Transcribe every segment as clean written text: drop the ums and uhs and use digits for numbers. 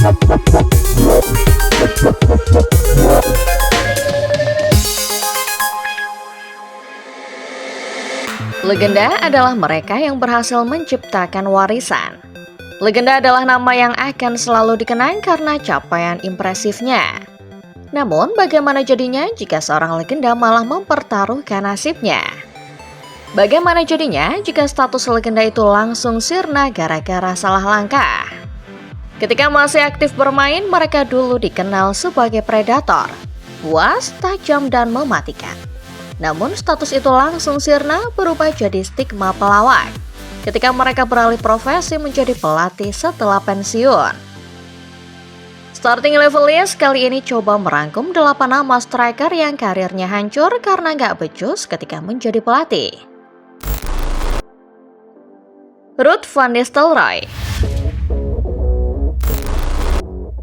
Legenda adalah mereka yang berhasil menciptakan warisan. Legenda adalah nama yang akan selalu dikenang karena capaian impresifnya. Namun, bagaimana jadinya jika seorang legenda malah mempertaruhkan nasibnya? Bagaimana jadinya jika status legenda itu langsung sirna gara-gara salah langkah? Ketika masih aktif bermain, mereka dulu dikenal sebagai predator, buas, tajam, dan mematikan. Namun status itu langsung sirna berubah jadi stigma pelawak ketika mereka beralih profesi menjadi pelatih setelah pensiun. Starting Level List kali ini coba merangkum 8 nama striker yang karirnya hancur karena nggak becus ketika menjadi pelatih. Ruud van Nistelrooy.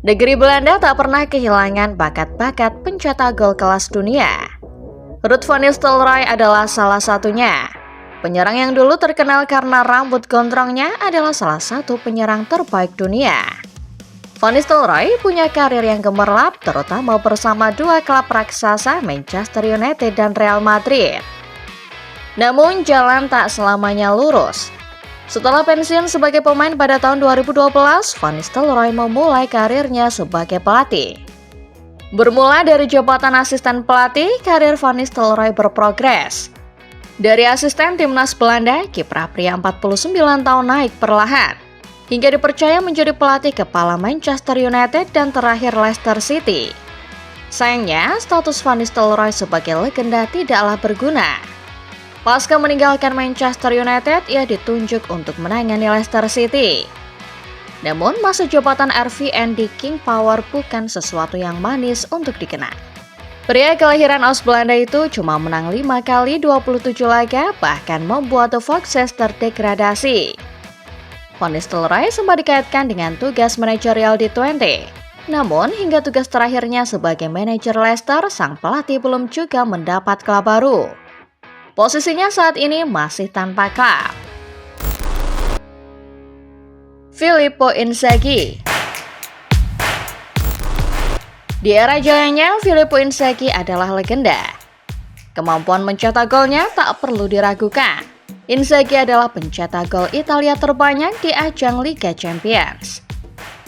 Negeri Belanda tak pernah kehilangan bakat-bakat pencetak gol kelas dunia. Ruud van Nistelrooy adalah salah satunya. Penyerang yang dulu terkenal karena rambut gondrongnya adalah salah satu penyerang terbaik dunia. Van Nistelrooy punya karir yang gemerlap terutama bersama dua klub raksasa Manchester United dan Real Madrid. Namun jalan tak selamanya lurus. Setelah pensiun sebagai pemain pada tahun 2012, Van Nistelrooy memulai karirnya sebagai pelatih. Bermula dari jabatan asisten pelatih, karir Van Nistelrooy berprogres. Dari asisten timnas Belanda, kiprah pria 49 tahun naik perlahan, hingga dipercaya menjadi pelatih kepala Manchester United dan terakhir Leicester City. Sayangnya, status Van Nistelrooy sebagai legenda tidaklah berguna. Pasca meninggalkan Manchester United, ia ditunjuk untuk menangani Leicester City. Namun, masa jabatan RVN di King Power bukan sesuatu yang manis untuk dikenang. Pria kelahiran Aus Belanda itu cuma menang 5 kali 27 laga, bahkan membuat The Foxes terdegradasi. Van Nistelrooy sempat dikaitkan dengan tugas manajerial di Twente. Namun, hingga tugas terakhirnya sebagai manajer Leicester, sang pelatih belum juga mendapat klub baru. Posisinya saat ini masih tanpa klub. Filippo Inzaghi. Di era jayanya, Filippo Inzaghi adalah legenda. Kemampuan mencetak golnya tak perlu diragukan. Inzaghi adalah pencetak gol Italia terbanyak di ajang Liga Champions.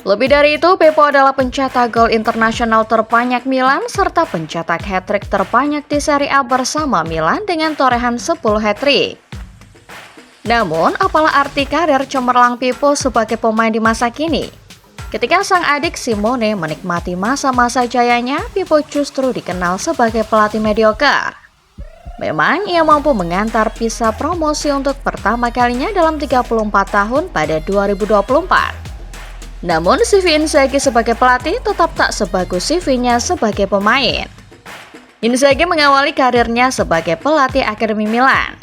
Lebih dari itu, Pippo adalah pencetak gol internasional terbanyak Milan serta pencetak hat-trick terbanyak di Serie A bersama Milan dengan torehan 10 hat-trick. Namun, apalah arti karir cemerlang Pippo sebagai pemain di masa kini? Ketika sang adik Simone menikmati masa-masa jayanya, Pippo justru dikenal sebagai pelatih mediocre. Memang, ia mampu mengantar Pisa promosi untuk pertama kalinya dalam 34 tahun pada 2024. Namun, CV Inzaghi sebagai pelatih tetap tak sebagus CV-nya sebagai pemain. Inzaghi mengawali karirnya sebagai pelatih Akademi Milan.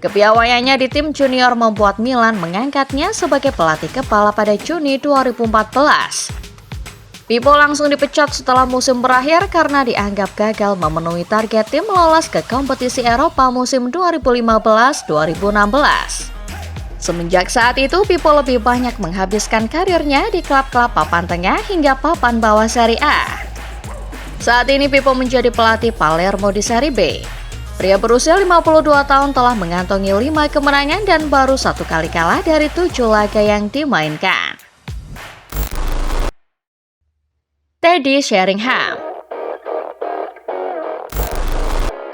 Kepiawaiannya di tim junior membuat Milan mengangkatnya sebagai pelatih kepala pada Juni 2014. Pippo langsung dipecat setelah musim berakhir karena dianggap gagal memenuhi target tim lolos ke kompetisi Eropa musim 2015-2016. Semenjak saat itu, Pippo lebih banyak menghabiskan karirnya di klub-klub papan tengah hingga papan bawah Serie A. Saat ini Pippo menjadi pelatih Palermo di Serie B. Pria berusia 52 tahun telah mengantongi 5 kemenangan dan baru 1 kali kalah dari 7 laga yang dimainkan. Teddy Sheringham.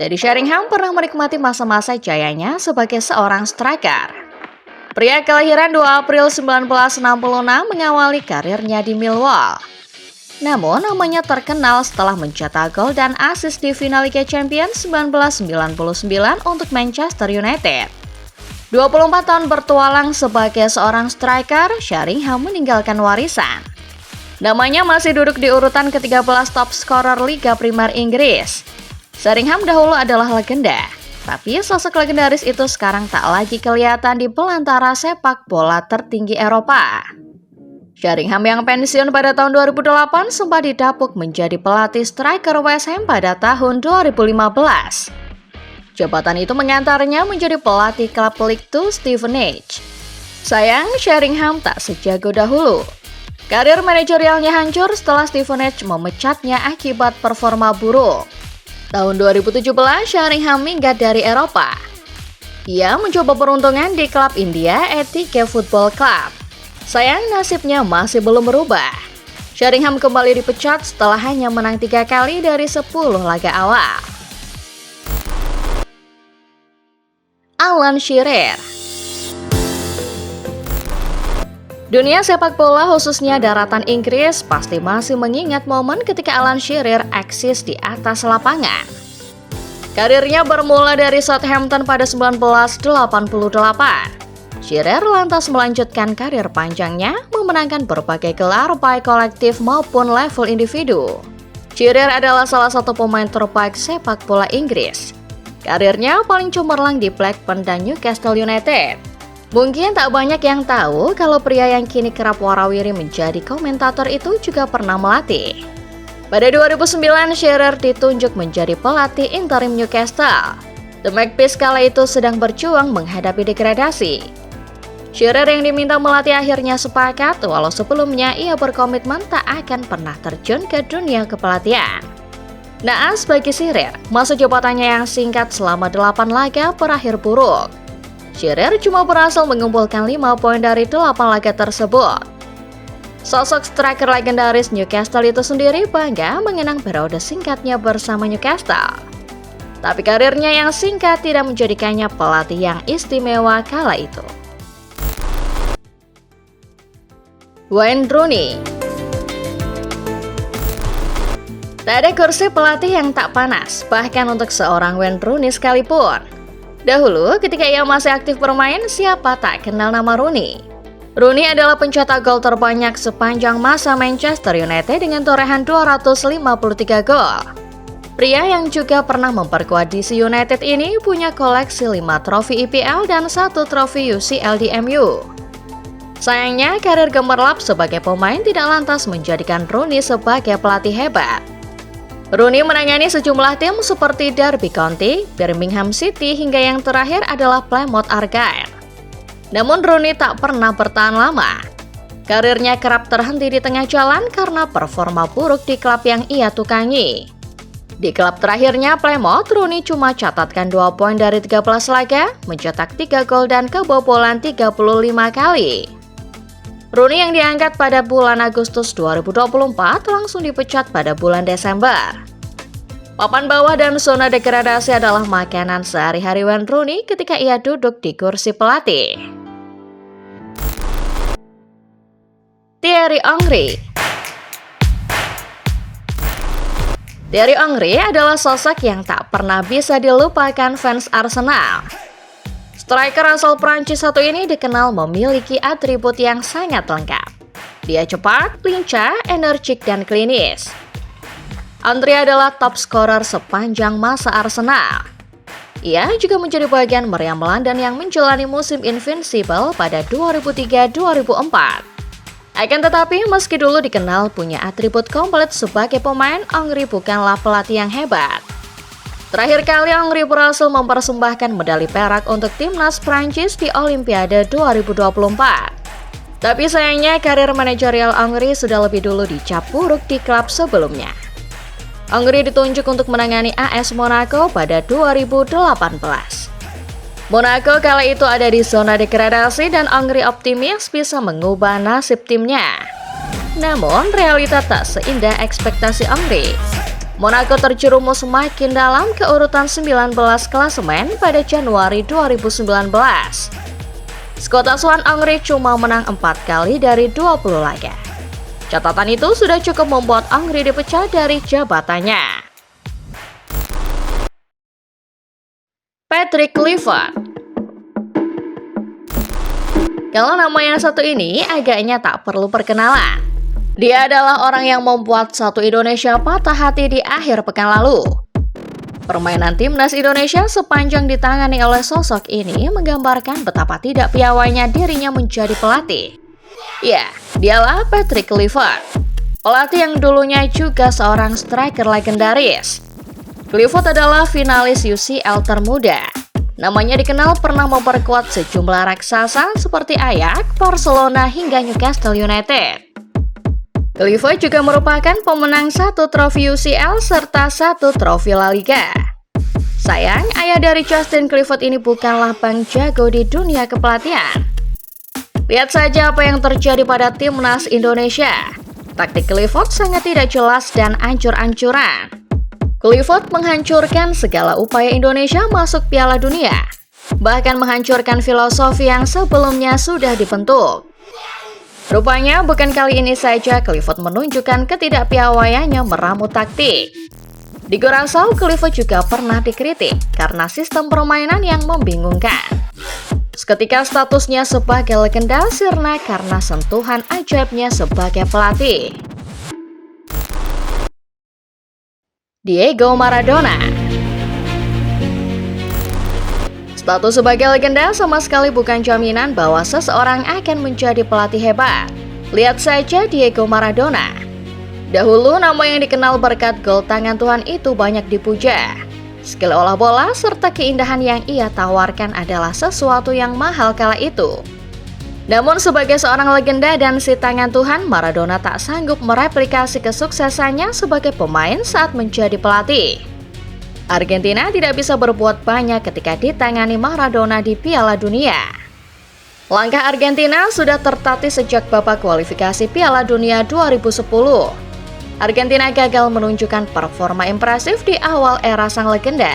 Teddy Sheringham pernah menikmati masa-masa jayanya sebagai seorang striker. Pria kelahiran 2 April 1966 mengawali karirnya di Millwall. Namun, namanya terkenal setelah mencetak gol dan assist di final Liga Champions 1999 untuk Manchester United. 24 tahun bertualang sebagai seorang striker, Sheringham meninggalkan warisan. Namanya masih duduk di urutan ke-13 top scorer Liga Primer Inggris. Sheringham dahulu adalah legenda, tapi sosok legendaris itu sekarang tak lagi kelihatan di belantara sepak bola tertinggi Eropa. Sheringham yang pensiun pada tahun 2008 sempat didapuk menjadi pelatih striker West Ham pada tahun 2015. Jabatan itu mengantarnya menjadi pelatih klub League 2 Stevenage. Sayang, Sheringham tak sejago dahulu. Karir manajerialnya hancur setelah Stevenage memecatnya akibat performa buruk. Tahun 2017, Sheringham minggat dari Eropa. Ia mencoba peruntungan di klub India Etihad Football Club. Sayang nasibnya masih belum berubah. Sheringham kembali dipecat setelah hanya menang 3 kali dari 10 laga awal. Alan Shearer. Dunia sepak bola khususnya daratan Inggris pasti masih mengingat momen ketika Alan Shearer eksis di atas lapangan. Karirnya bermula dari Southampton pada 1988. Shearer lantas melanjutkan karir panjangnya memenangkan berbagai gelar baik kolektif maupun level individu. Shearer adalah salah satu pemain terbaik sepak bola Inggris. Karirnya paling cemerlang di Blackburn dan Newcastle United. Mungkin tak banyak yang tahu kalau pria yang kini kerap warawiri menjadi komentator itu juga pernah melatih. Pada 2009, Shearer ditunjuk menjadi pelatih interim Newcastle. The Magpies kala itu sedang berjuang menghadapi degradasi. Shearer yang diminta melatih akhirnya sepakat, walau sebelumnya ia berkomitmen tak akan pernah terjun ke dunia kepelatihan. Naas bagi Shearer, masa jabatannya yang singkat selama 8 laga berakhir buruk. Shearer cuma berhasil mengumpulkan 5 poin dari 8 laga tersebut. Sosok striker legendaris Newcastle itu sendiri bangga mengenang periode singkatnya bersama Newcastle. Tapi karirnya yang singkat tidak menjadikannya pelatih yang istimewa kala itu. Wayne Rooney. Tak ada kursi pelatih yang tak panas, bahkan untuk seorang Wayne Rooney sekalipun. Dahulu, ketika ia masih aktif bermain, siapa tak kenal nama Rooney? Rooney adalah pencetak gol terbanyak sepanjang masa Manchester United dengan torehan 253 gol. Pria yang juga pernah memperkuat DC United ini punya koleksi 5 trofi IPL dan 1 trofi UCL di MU. Sayangnya, karir gemerlap sebagai pemain tidak lantas menjadikan Rooney sebagai pelatih hebat. Rooney menangani sejumlah tim seperti Derby County, Birmingham City, hingga yang terakhir adalah Plymouth Argyle. Namun Rooney tak pernah bertahan lama. Karirnya kerap terhenti di tengah jalan karena performa buruk di klub yang ia tukangi. Di klub terakhirnya Plymouth, Rooney cuma catatkan 2 poin dari 13 laga, mencetak 3 gol dan kebobolan 35 kali. Rooney yang diangkat pada bulan Agustus 2024 langsung dipecat pada bulan Desember. Papan bawah dan zona degradasi adalah makanan sehari-hari Wayne Rooney ketika ia duduk di kursi pelatih. Thierry Henry. Thierry Henry adalah sosok yang tak pernah bisa dilupakan fans Arsenal. Striker asal Prancis satu ini dikenal memiliki atribut yang sangat lengkap. Dia cepat, lincah, energik, dan klinis. Henry adalah top scorer sepanjang masa Arsenal. Ia juga menjadi bagian meriam London yang menjalani musim invincible pada 2003-2004. Akan tetapi, meski dulu dikenal punya atribut komplit sebagai pemain, Henry bukanlah pelatih yang hebat. Terakhir kali Henry berhasil mempersembahkan medali perak untuk timnas Prancis di Olimpiade 2024. Tapi sayangnya karir manajerial Henry sudah lebih dulu dicap buruk di klub sebelumnya. Henry ditunjuk untuk menangani AS Monaco pada 2018. Monaco kala itu ada di zona degradasi dan Henry optimis bisa mengubah nasib timnya. Namun realita tak seindah ekspektasi Henry. Monaco terjerumus semakin dalam ke urutan 19 klasemen pada Januari 2019. Skuad asuhan Henry cuma menang 4 kali dari 20 laga. Catatan itu sudah cukup membuat Henry dipecat dari jabatannya. Patrick Kluivert. Kalau nama yang satu ini agaknya tak perlu perkenalan. Dia adalah orang yang membuat satu Indonesia patah hati di akhir pekan lalu. Permainan timnas Indonesia sepanjang ditangani oleh sosok ini menggambarkan betapa tidak piawainya dirinya menjadi pelatih. Ya, dialah Patrick Kluivert, pelatih yang dulunya juga seorang striker legendaris. Kluivert adalah finalis UCL termuda. Namanya dikenal pernah memperkuat sejumlah raksasa seperti Ajax, Barcelona hingga Newcastle United. Clifford juga merupakan pemenang 1 trofi UCL serta 1 trofi La Liga. Sayang, ayah dari Justin Clifford ini bukanlah bang jago di dunia kepelatihan. Lihat saja apa yang terjadi pada timnas Indonesia. Taktik Clifford sangat tidak jelas dan ancur-ancuran. Clifford menghancurkan segala upaya Indonesia masuk Piala Dunia, bahkan menghancurkan filosofi yang sebelumnya sudah dibentuk. Rupanya bukan kali ini saja Clifford menunjukkan ketidakpiawaiannya meramu taktik. Di Curaçao, Clifford juga pernah dikritik karena sistem permainan yang membingungkan. Seketika statusnya sebagai legenda sirna karena sentuhan ajaibnya sebagai pelatih. Diego Maradona. Status sebagai legenda sama sekali bukan jaminan bahwa seseorang akan menjadi pelatih hebat. Lihat saja Diego Maradona. Dahulu nama yang dikenal berkat gol tangan Tuhan itu banyak dipuja. Skill olah bola serta keindahan yang ia tawarkan adalah sesuatu yang mahal kala itu. Namun sebagai seorang legenda dan si tangan Tuhan, Maradona tak sanggup mereplikasi kesuksesannya sebagai pemain saat menjadi pelatih. Argentina tidak bisa berbuat banyak ketika ditangani Maradona di Piala Dunia. Langkah Argentina sudah tertatih sejak babak kualifikasi Piala Dunia 2010. Argentina gagal menunjukkan performa impresif di awal era sang legenda.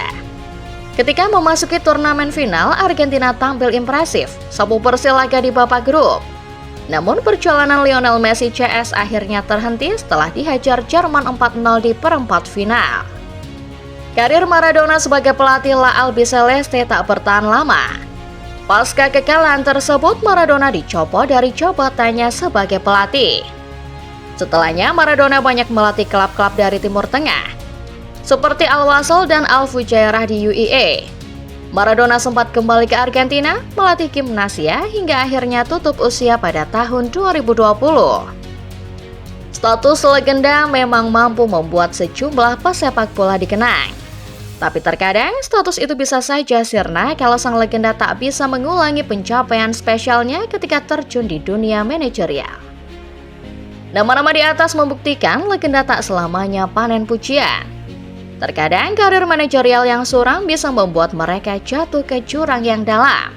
Ketika memasuki turnamen final, Argentina tampil impresif, sapu bersih laga di babak grup. Namun perjalanan Lionel Messi CS akhirnya terhenti setelah dihajar Jerman 4-0 di perempat final. Karir Maradona sebagai pelatih La Albiceleste tak bertahan lama. Pasca kekalahan tersebut, Maradona dicopot dari jabatannya sebagai pelatih. Setelahnya, Maradona banyak melatih klub-klub dari Timur Tengah, seperti Al-Wasl dan Al-Fujairah di UAE. Maradona sempat kembali ke Argentina, melatih tim Nasia hingga akhirnya tutup usia pada tahun 2020. Status legenda memang mampu membuat sejumlah pesepak bola dikenang. Tapi terkadang status itu bisa saja sirna kalau sang legenda tak bisa mengulangi pencapaian spesialnya ketika terjun di dunia manajerial. Nama-nama di atas membuktikan legenda tak selamanya panen pujian. Terkadang karir manajerial yang suram bisa membuat mereka jatuh ke jurang yang dalam.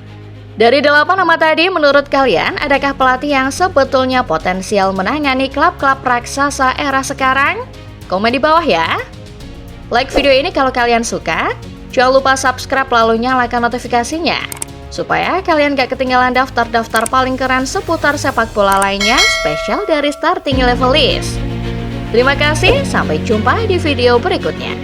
Dari 8 nama tadi, menurut kalian adakah pelatih yang sebetulnya potensial menangani klub-klub raksasa era sekarang? Komen di bawah ya. Like video ini kalau kalian suka, jangan lupa subscribe lalu nyalakan notifikasinya, supaya kalian gak ketinggalan daftar-daftar paling keren seputar sepak bola lainnya spesial dari Starting Level List. Terima kasih, sampai jumpa di video berikutnya.